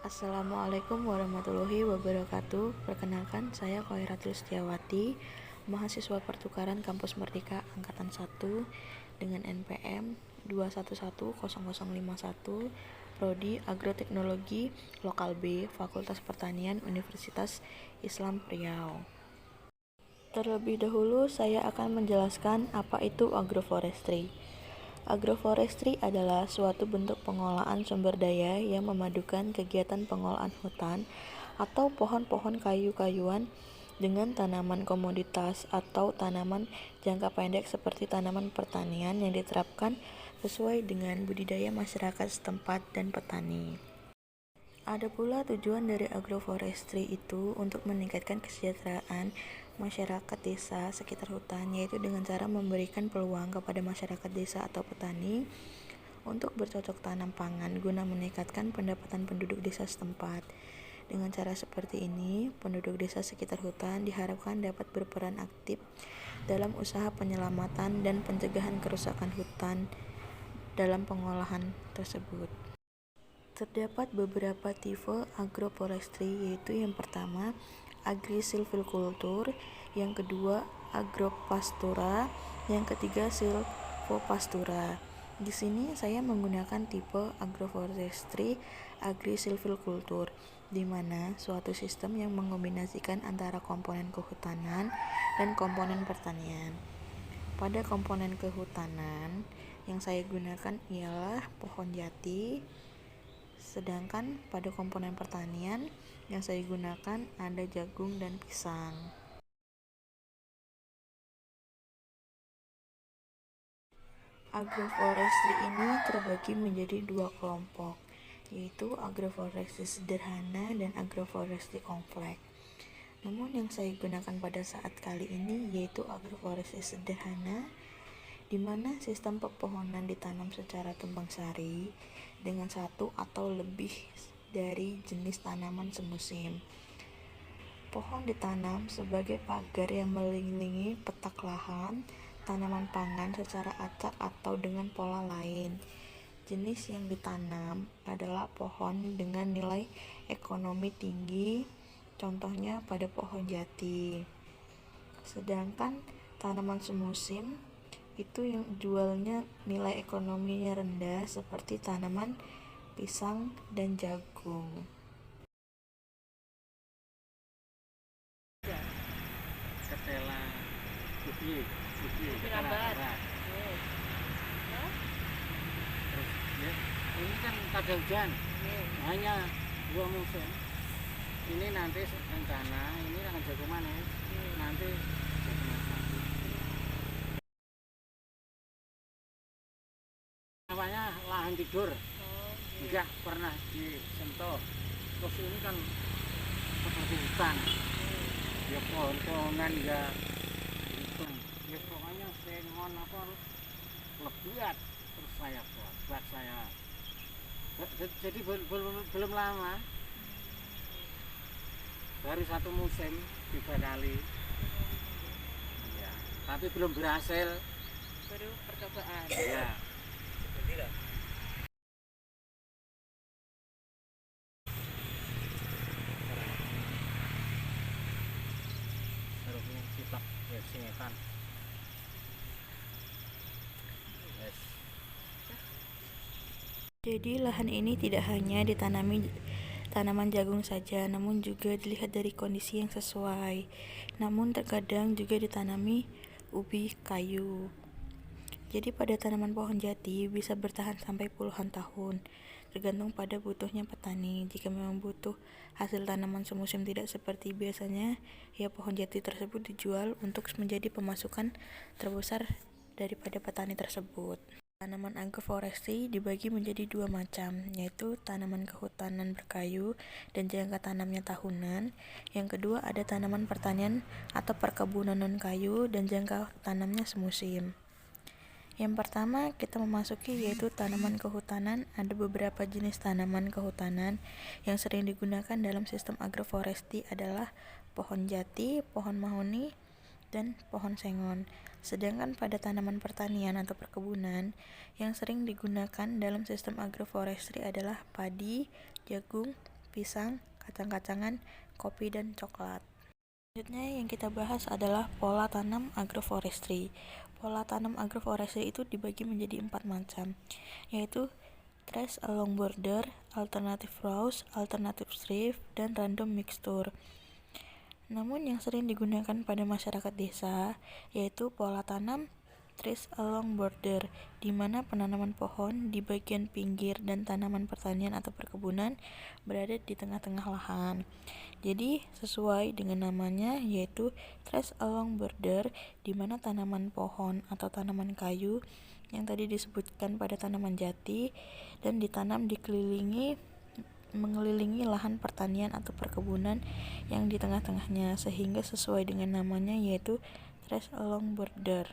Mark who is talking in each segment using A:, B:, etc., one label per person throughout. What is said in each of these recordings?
A: Assalamualaikum warahmatullahi wabarakatuh. Perkenalkan, saya Khoiratul Setiawati, mahasiswa pertukaran Kampus Merdeka Angkatan 1 dengan NPM 2110051, Prodi Agroteknologi Lokal B, Fakultas Pertanian Universitas Islam Riau. Terlebih dahulu saya akan menjelaskan apa itu agroforestry. Agroforestry adalah suatu bentuk pengolahan sumber daya yang memadukan kegiatan pengolahan hutan atau pohon-pohon kayu-kayuan dengan tanaman komoditas atau tanaman jangka pendek seperti tanaman pertanian yang diterapkan sesuai dengan budidaya masyarakat setempat dan petani. Ada pula tujuan dari agroforestry itu untuk meningkatkan kesejahteraan masyarakat desa sekitar hutan, yaitu dengan cara memberikan peluang kepada masyarakat desa atau petani untuk bercocok tanam pangan guna meningkatkan pendapatan penduduk desa setempat. Dengan cara seperti ini, penduduk desa sekitar hutan diharapkan dapat berperan aktif dalam usaha penyelamatan dan pencegahan kerusakan hutan dalam pengolahan tersebut. Terdapat beberapa tipe agroforestry, yaitu yang pertama agrisilvicultur, yang kedua agropastura, yang ketiga silvopastura. Di sini saya menggunakan tipe agroforestry agrisilvicultur, di mana suatu sistem yang mengombinasikan antara komponen kehutanan dan komponen pertanian. Pada komponen kehutanan yang saya gunakan ialah pohon jati, sedangkan pada komponen pertanian yang saya gunakan ada jagung dan pisang. Agroforestry ini terbagi menjadi dua kelompok, yaitu agroforestry sederhana dan agroforestry kompleks. Namun yang saya gunakan pada saat kali ini yaitu agroforestry sederhana, di mana sistem pepohonan ditanam secara tumpang sari dengan satu atau lebih dari jenis tanaman semusim. Pohon ditanam sebagai pagar yang mengelilingi petak lahan tanaman pangan secara acak atau dengan pola lain. Jenis yang ditanam adalah pohon dengan nilai ekonomi tinggi, contohnya pada pohon jati. Sedangkan tanaman semusim itu yang jualnya nilai ekonominya rendah, seperti tanaman pisang dan jagung.
B: Ketela ubi
C: lambat.
B: Terus ya, ini kan kada hujan, hanya 2 musim. Ini nanti rencana ini akan jago manis, nanti jago masak. Namanya lahan tidur, enggak pernah disentuh. Terus ini kan seperti hutan, ya pohon-pohonan ya itu, ya pokoknya sengon apa lebiat. Terus saya buat saya, jadi belum lama, baru 1 musim 3 kali ya, tapi belum berhasil,
C: Baru percobaan.
B: ya. Harusnya sitok ya singetan. Yes.
A: Jadi lahan ini tidak hanya ditanami tanaman jagung saja, namun juga dilihat dari kondisi yang sesuai. Namun terkadang juga ditanami ubi kayu. Jadi pada tanaman pohon jati bisa bertahan sampai puluhan tahun, tergantung pada butuhnya petani. Jika memang butuh hasil tanaman semusim tidak seperti biasanya, ya pohon jati tersebut dijual untuk menjadi pemasukan terbesar daripada petani tersebut. Tanaman agroforestry dibagi menjadi 2 macam, yaitu tanaman kehutanan berkayu dan jangka tanamnya tahunan. Yang kedua ada tanaman pertanian atau perkebunan non-kayu dan jangka tanamnya semusim. Yang pertama kita memasuki yaitu tanaman kehutanan. Ada beberapa jenis tanaman kehutanan yang sering digunakan dalam sistem agroforestry adalah pohon jati, pohon mahoni, dan pohon sengon. Sedangkan pada tanaman pertanian atau perkebunan yang sering digunakan dalam sistem agroforestry adalah padi, jagung, pisang, kacang-kacangan, kopi, dan coklat. Selanjutnya yang kita bahas adalah pola tanam agroforestry. Pola tanam agroforestry itu dibagi menjadi 4 macam, yaitu trace along border, alternative rows, alternative strip, dan random mixture. Namun yang sering digunakan pada masyarakat desa yaitu pola tanam trace along border, di mana penanaman pohon di bagian pinggir dan tanaman pertanian atau perkebunan berada di tengah-tengah lahan. Jadi sesuai dengan namanya yaitu trace along border, di mana tanaman pohon atau tanaman kayu yang tadi disebutkan pada tanaman jati dan ditanam mengelilingi lahan pertanian atau perkebunan yang di tengah-tengahnya, sehingga sesuai dengan namanya yaitu trace along border,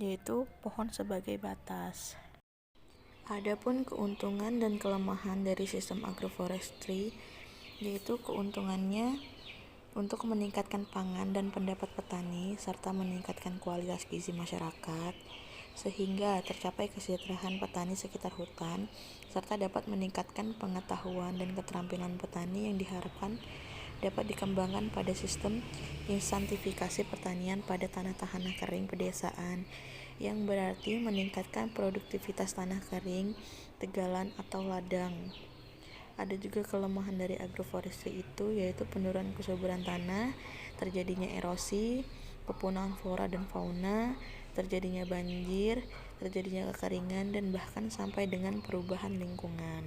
A: yaitu pohon sebagai batas. Adapun keuntungan dan kelemahan dari sistem agroforestry, yaitu keuntungannya untuk meningkatkan pangan dan pendapat petani serta meningkatkan kualitas gizi masyarakat, sehingga tercapai kesejahteraan petani sekitar hutan serta dapat meningkatkan pengetahuan dan keterampilan petani yang diharapkan dapat dikembangkan pada sistem instansifikasi pertanian pada tanah-tanah kering pedesaan, yang berarti meningkatkan produktivitas tanah kering, tegalan, atau ladang. Ada juga kelemahan dari agroforestry itu yaitu penurunan kesuburan tanah, terjadinya erosi, kepunahan flora dan fauna, terjadinya banjir, terjadinya kekeringan, dan bahkan sampai dengan perubahan lingkungan.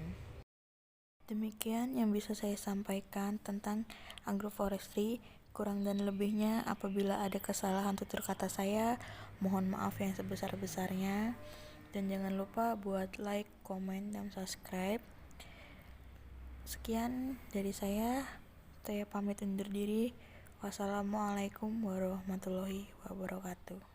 A: Demikian yang bisa saya sampaikan tentang agroforestry. Kurang dan lebihnya apabila ada kesalahan tutur kata saya, mohon maaf yang sebesar-besarnya. Dan jangan lupa buat like, komen, dan subscribe. Sekian dari saya pamit undur diri. Wassalamualaikum warahmatullahi wabarakatuh.